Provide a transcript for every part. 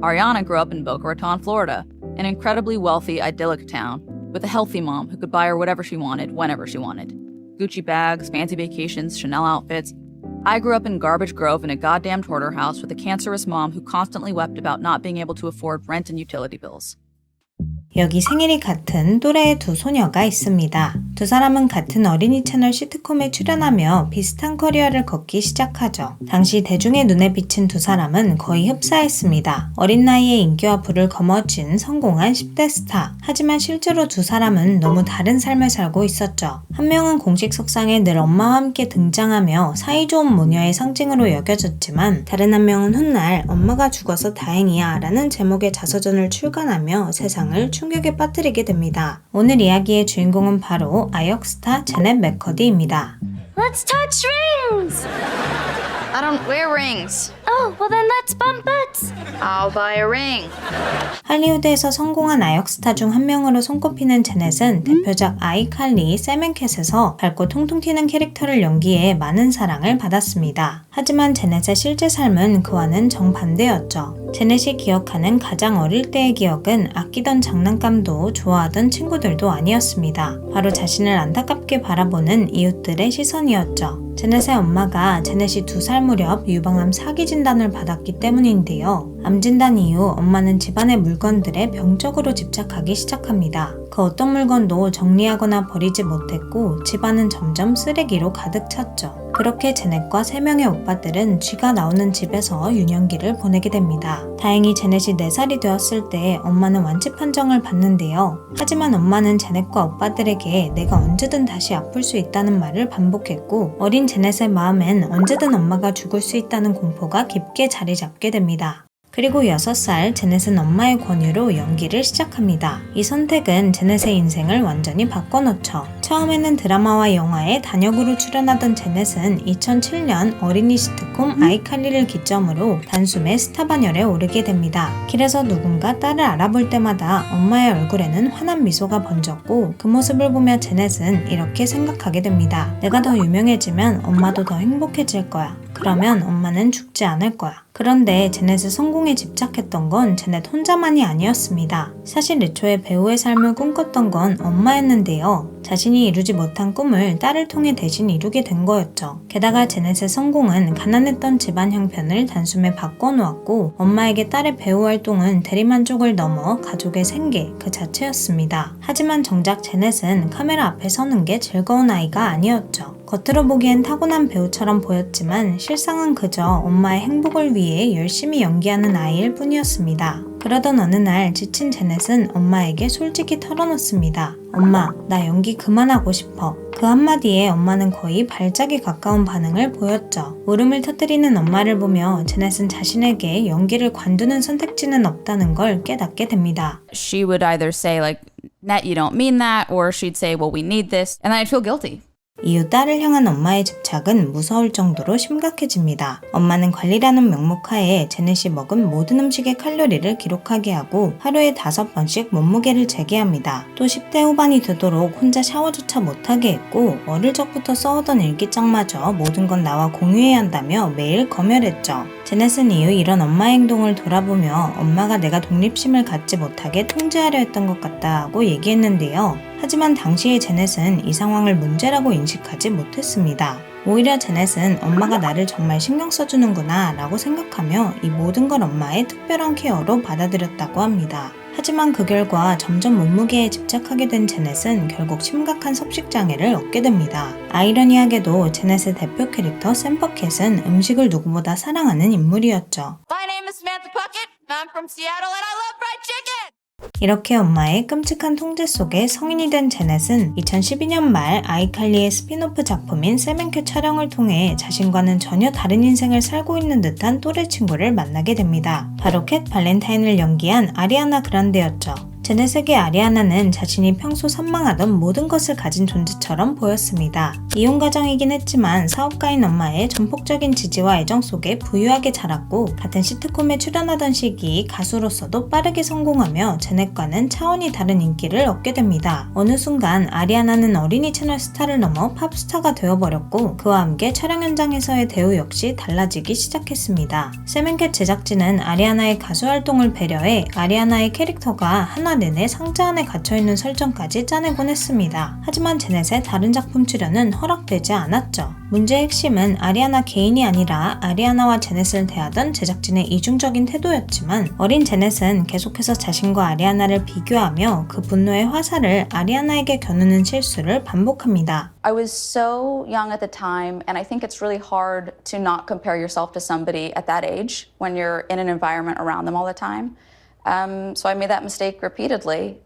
Ariana grew up in Boca Raton, Florida, an incredibly wealthy, idyllic town, with a healthy mom who could buy her whatever she wanted, whenever she wanted. Gucci bags, fancy vacations, Chanel outfits. I grew up in Garbage Grove in a goddamn hoarder house with a cancerous mom who constantly wept about not being able to afford rent and utility bills. 여기 생일이 같은 또래의 두 소녀가 있습니다. 두 사람은 같은 어린이 채널 시트콤에 출연하며 비슷한 커리어를 걷기 시작하죠. 당시 대중의 눈에 비친 두 사람은 거의 흡사했습니다. 어린 나이에 인기와 부를 거머쥔 성공한 10대 스타. 하지만 실제로 두 사람은 너무 다른 삶을 살고 있었죠. 한 명은 공식 석상에 늘 엄마와 함께 등장하며 사이좋은 모녀의 상징으로 여겨졌지만 다른 한 명은 훗날 엄마가 죽어서 다행이야 라는 제목의 자서전을 출간하며 세상을 충격에 빠뜨리게 됩니다. 오늘 이야기의 주인공은 바로 아역스타 제넷 맥커디입니다. Let's touch rings! I don't wear rings. Oh, well then let's bump butts! I'll buy a ring. 할리우드에서 성공한 아역스타 중 한 명으로 손꼽히는 제넷은 대표작 아이칼리, 샘앤캣에서 밝고 통통 튀는 캐릭터를 연기해 많은 사랑을 받았습니다. 하지만 제넷의 실제 삶은 그와는 정반대였죠. 제넷이 기억하는 가장 어릴 때의 기억은 아끼던 장난감도 좋아하던 친구들도 아니었습니다. 바로 자신을 안타깝게 바라보는 이웃들의 시선이었죠. 제넷의 엄마가 제넷이 2살 무렵 유방암 사기 진단을 받았기 때문인데요. 암 진단 이후 엄마는 집안의 물건들에 병적으로 집착하기 시작합니다. 그 어떤 물건도 정리하거나 버리지 못했고 집안은 점점 쓰레기로 가득 찼죠. 그렇게 제넷과 3명의 오빠들은 쥐가 나오는 집에서 유년기를 보내게 됩니다. 다행히 제넷이 4살이 되었을 때 엄마는 완치 판정을 받는데요. 하지만 엄마는 제넷과 오빠들에게 내가 언제든 다시 아플 수 있다는 말을 반복했고 어린 제넷의 마음엔 언제든 엄마가 죽을 수 있다는 공포가 깊게 자리 잡게 됩니다. 그리고 6살 제넷은 엄마의 권유로 연기를 시작합니다. 이 선택은 제넷의 인생을 완전히 바꿔놓죠. 처음에는 드라마와 영화에 단역으로 출연하던 제넷은 2007년 어린이 시트콤 아이칼리를 기점으로 단숨에 스타 반열에 오르게 됩니다. 길에서 누군가 딸을 알아볼 때마다 엄마의 얼굴에는 환한 미소가 번졌고 그 모습을 보며 제넷은 이렇게 생각하게 됩니다. 내가 더 유명해지면 엄마도 더 행복해질 거야. 그러면 엄마는 죽지 않을 거야. 그런데 제넷의 성공에 집착했던 건 제넷 혼자만이 아니었습니다. 사실 애초에 배우의 삶을 꿈꿨던 건 엄마였는데요. 자신이 이루지 못한 꿈을 딸을 통해 대신 이루게 된 거였죠. 게다가 제넷의 성공은 가난했던 집안 형편을 단숨에 바꿔놓았고 엄마에게 딸의 배우 활동은 대리만족을 넘어 가족의 생계 그 자체였습니다. 하지만 정작 제넷은 카메라 앞에 서는 게 즐거운 아이가 아니었죠. 겉으로 보기엔 타고난 배우처럼 보였지만 실상은 그저 엄마의 행복을 위해 열심히 연기하는 아이일 뿐이었습니다. 그러던 어느 날 지친 제넷은 엄마에게 솔직히 털어놓습니다. 엄마, 나 연기 그만하고 싶어. 그 한마디에 엄마는 거의 발작에 가까운 반응을 보였죠. 울음을 터뜨리는 엄마를 보며 제넷은 자신에게 연기를 관두는 선택지는 없다는 걸 깨닫게 됩니다. She would either say like, Nat, you don't mean that, or she'd say, well, we need this, and then I'd feel guilty. 이후 딸을 향한 엄마의 집착은 무서울 정도로 심각해집니다. 엄마는 관리라는 명목하에 제넷이 먹은 모든 음식의 칼로리를 기록하게 하고 하루에 5번씩 몸무게를 재게합니다. 또 10대 후반이 되도록 혼자 샤워조차 못하게 했고 어릴 적부터 써오던 일기장마저 모든 건 나와 공유해야 한다며 매일 검열했죠. 제넷은 이후 이런 엄마의 행동을 돌아보며 엄마가 내가 독립심을 갖지 못하게 통제하려 했던 것 같다고 얘기했는데요. 하지만 당시의 제넷은 이 상황을 문제라고 인식하지 못했습니다. 오히려 제넷은 엄마가 나를 정말 신경 써주는구나 라고 생각하며 이 모든 걸 엄마의 특별한 케어로 받아들였다고 합니다. 하지만 그 결과 점점 몸무게에 집착하게 된 제넷은 결국 심각한 섭식장애를 얻게 됩니다. 아이러니하게도 제넷의 대표 캐릭터 샘 버켓은 음식을 누구보다 사랑하는 인물이었죠. My name is Samantha Puckett. I'm from Seattle and I love fried chicken. 이렇게 엄마의 끔찍한 통제 속에 성인이 된 제넷은 2012년 말 아이칼리의 스핀오프 작품인 샘앤캣 촬영을 통해 자신과는 전혀 다른 인생을 살고 있는 듯한 또래 친구를 만나게 됩니다. 바로 캣 발렌타인을 연기한 아리아나 그란데였죠. 제넷에게 아리아나는 자신이 평소 선망하던 모든 것을 가진 존재처럼 보였습니다. 이혼 가정이긴 했지만 사업가인 엄마의 전폭적인 지지와 애정 속에 부유하게 자랐고 같은 시트콤에 출연하던 시기 가수로서도 빠르게 성공하며 제넷과는 차원이 다른 인기를 얻게 됩니다. 어느 순간 아리아나는 어린이 채널 스타를 넘어 팝스타가 되어버렸고 그와 함께 촬영 현장에서의 대우 역시 달라지기 시작했습니다. 세멘캣 제작진은 아리아나의 가수 활동을 배려해 아리아나의 캐릭터가 하나 내내 상자 안에 갇혀있는 설정까지 짜내곤 했습니다. 하지만 제넷의 다른 작품 출연은 허락되지 않았죠. 문제의 핵심은 아리아나 개인이 아니라 아리아나와 제넷을 대하던 제작진의 이중적인 태도였지만 어린 제넷은 계속해서 자신과 아리아나를 비교하며 그 분노의 화살을 아리아나에게 겨누는 실수를 반복합니다. I was so young at the time, and I think it's really hard to not compare yourself to somebody at that age when you're in an environment around them all the time. So I made that mistake repeatedly.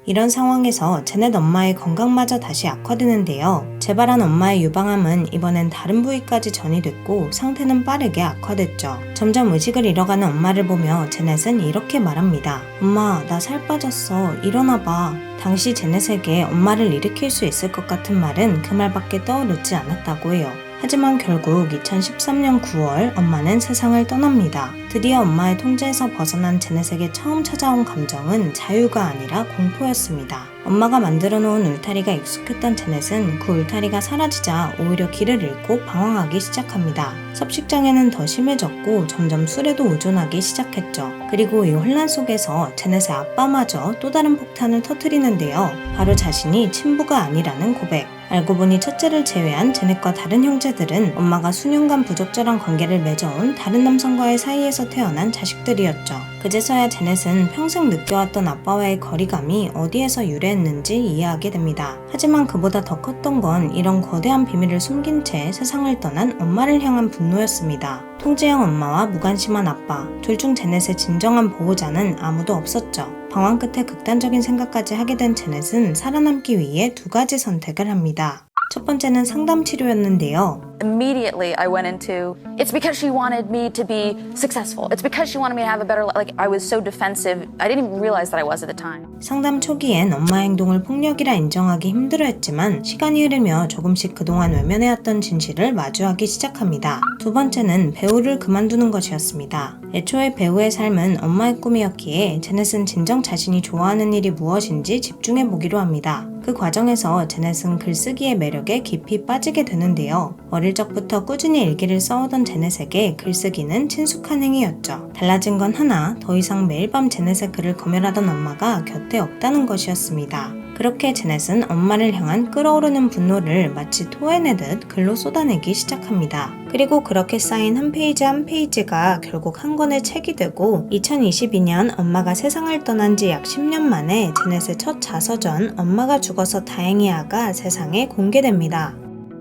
이런 상황에서 제넷 엄마의 건강마저 다시 악화되는데요. 재발한 엄마의 유방암은 이번엔 다른 부위까지 전이됐고 상태는 빠르게 악화됐죠. 점점 의식을 잃어가는 엄마를 보며 제넷은 이렇게 말합니다. 엄마, 나 살 빠졌어. 일어나봐. 당시 제넷에게 엄마를 일으킬 수 있을 것 같은 말은 그 말밖에 떠오르지 않았다고 해요. 하지만 결국 2013년 9월 엄마는 세상을 떠납니다. 드디어 엄마의 통제에서 벗어난 제넷에게 처음 찾아온 감정은 자유가 아니라 공포였습니다. 엄마가 만들어 놓은 울타리가 익숙했던 제넷은 그 울타리가 사라지자 오히려 길을 잃고 방황하기 시작합니다. 섭식장애는 더 심해졌고 점점 술에도 의존하기 시작했죠. 그리고 이 혼란 속에서 제넷의 아빠마저 또 다른 폭탄을 터뜨리는데요. 바로 자신이 친부가 아니라는 고백. 알고 보니 첫째를 제외한 제넷과 다른 형제들은 엄마가 수년간 부적절한 관계를 맺어온 다른 남성과의 사이에서 태어난 자식들이었죠. 그제서야 제넷은 평생 느껴왔던 아빠와의 거리감이 어디에서 유래했는지 이해하게 됩니다. 하지만 그보다 더 컸던 건 이런 거대한 비밀을 숨긴 채 세상을 떠난 엄마를 향한 분노였습니다. 통제형 엄마와 무관심한 아빠, 둘 중 제넷의 진정한 보호자는 아무도 없었죠. 방황 끝에 극단적인 생각까지 하게 된 제넷은 살아남기 위해 두 가지 선택을 합니다. 첫 번째는 상담 치료였는데요. Immediately, I went into, it's because she wanted me to be successful. It's because she wanted me to have a better life. Like, I was so defensive. I didn't even realize that I was at the time. 상담 초기엔 엄마 행동을 폭력이라 인정하기 힘들어했지만 시간이 흐르며 조금씩 그동안 외면해왔던 진실을 마주하기 시작합니다. 두 번째는 배우를 그만두는 것이었습니다. 애초에 배우의 삶은 엄마의 꿈이었기에 제넷은 진정 자신이 좋아하는 일이 무엇인지 집중해보기로 합니다. 그 과정에서 제넷은 글쓰기의 매력에 깊이 빠지게 되는데요. 어릴 적부터 꾸준히 일기를 써오던 제넷에게 글쓰기는 친숙한 행위였죠. 달라진 건 하나, 더 이상 매일 밤 제넷의 글을 검열하던 엄마가 곁에 없다는 것이었습니다. 그렇게 제넷은 엄마를 향한 끓어오르는 분노를 마치 토해내듯 글로 쏟아내기 시작합니다. 그리고 그렇게 쌓인 한 페이지 한 페이지가 결국 한 권의 책이 되고 2022년 엄마가 세상을 떠난 지 약 10년 만에 제넷의 첫 자서전 엄마가 죽어서 다행이야가 세상에 공개됩니다.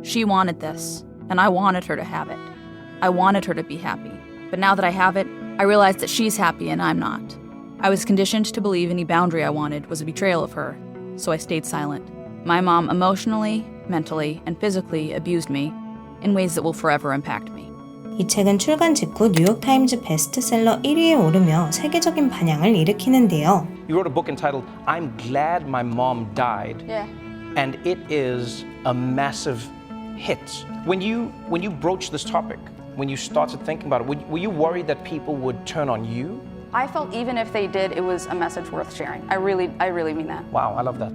She wanted this, and I wanted her to have it. I wanted her to be happy. But now that I have it, I realize that she's happy and I'm not. I was conditioned to believe any boundary I wanted was a betrayal of her, so I stayed silent. My mom emotionally, mentally, and physically abused me in ways that will forever impact me. 이 책은 출간 직후 뉴욕타임즈 베스트셀러 1위에 오르며 세계적인 반향을 일으키는데요. You wrote a book entitled I'm Glad My Mom Died. Yeah. And it is a massive hit. When you broached this topic, when you started thinking about it, were you worried that people would turn on you? I felt even if they did, it was a message worth sharing. I really mean that. Wow, I love that.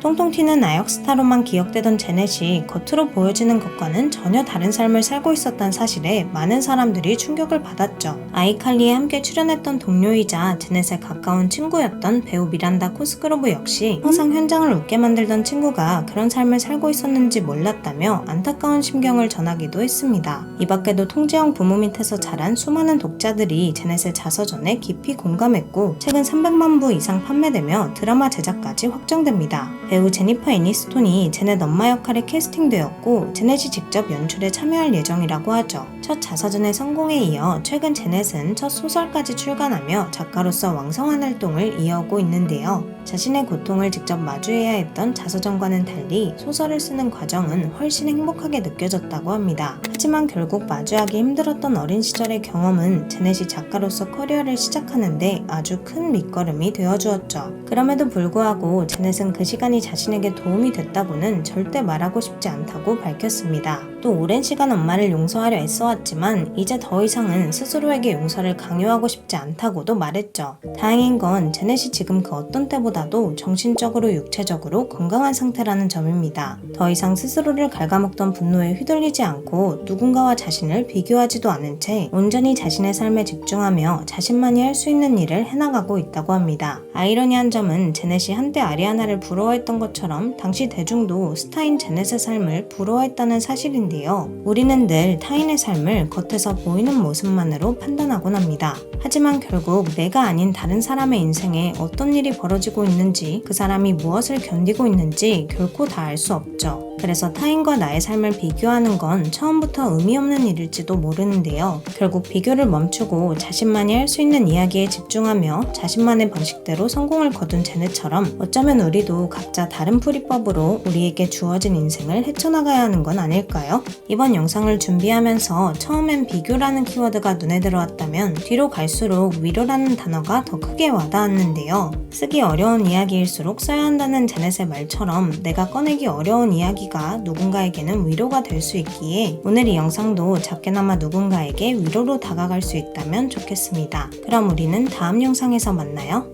통통 튀는 아역 스타로만 기억되던 제넷이 겉으로 보여지는 것과는 전혀 다른 삶을 살고 있었다는 사실에 많은 사람들이 충격을 받았죠. 아이칼리에 함께 출연했던 동료이자 제넷의 가까운 친구였던 배우 미란다 코스그로브 역시 항상 현장을 웃게 만들던 친구가 그런 삶을 살고 있었는지 몰랐다며 안타까운 심경을 전하기도 했습니다. 이 밖에도 통제형 부모 밑에서 자란 수많은 독자들이 제넷의 자서전에 깊이 공감했고 책은 300만 부 이상 판매되며 드라마 제작까지 확정됩니다. 배우 제니퍼 애니스톤이 제넷 엄마 역할에 캐스팅되었고 제넷이 직접 연출에 참여할 예정이라고 하죠. 첫 자서전의 성공에 이어 최근 제넷은 첫 소설까지 출간하며 작가로서 왕성한 활동을 이어오고 있는데요. 자신의 고통을 직접 마주해야 했던 자서전과는 달리 소설을 쓰는 과정은 훨씬 행복하게 느껴졌다고 합니다. 하지만 결국 마주하기 힘들었던 어린 시절의 경험은 제넷이 작가로서 커리어를 시작하는데 아주 큰 밑거름이 되어주었죠. 그럼에도 불구하고 제넷은 그 시간이 자신에게 도움이 됐다고는 절대 말하고 싶지 않다고 밝혔습니다. 또 오랜 시간 엄마를 용서하려 애써왔지만 이제 더 이상은 스스로에게 용서를 강요하고 싶지 않다고도 말했죠. 다행인 건 제넷이 지금 그 어떤 때보다도 정신적으로 육체적으로 건강한 상태라는 점입니다. 더 이상 스스로를 갉아먹던 분노에 휘둘리지 않고 누군가와 자신을 비교하지도 않은 채 온전히 자신의 삶에 집중하며 자신만이 할 수 있는 일을 해나가고 있다고 합니다. 아이러니한 점은 제넷이 한때 아리아나를 부러워했던 것처럼 당시 대중도 스타인 제넷의 삶을 부러워했다는 사실인데요. 우리는 늘 타인의 삶을 겉에서 보이는 모습만으로 판단하곤 합니다. 하지만 결국 내가 아닌 다른 사람의 인생에 어떤 일이 벌어지고 있는지, 그 사람이 무엇을 견디고 있는지 결코 다 알 수 없죠. 그래서 타인과 나의 삶을 비교하는 건 처음부터 의미 없는 일일지도 모르는데요. 결국 비교를 멈추고 자신만이 할 수 있는 이야기에 집중하며 자신만의 방식대로 성공을 거둔 제넷처럼 어쩌면 우리도 각자 다른 풀이법으로 우리에게 주어진 인생을 헤쳐나가야 하는 건 아닐까요? 이번 영상을 준비하면서 처음엔 비교라는 키워드가 눈에 들어왔다면 뒤로 갈수록 위로라는 단어가 더 크게 와닿았는데요. 쓰기 어려운 이야기일수록 써야 한다는 제넷의 말처럼 내가 꺼내기 어려운 이야기가 누군가에게는 위로가 될 수 있기에 오늘 이 영상도 작게나마 누군가에게 위로로 다가갈 수 있다면 좋겠습니다. 그럼 우리는 다음 영상에서 만나요.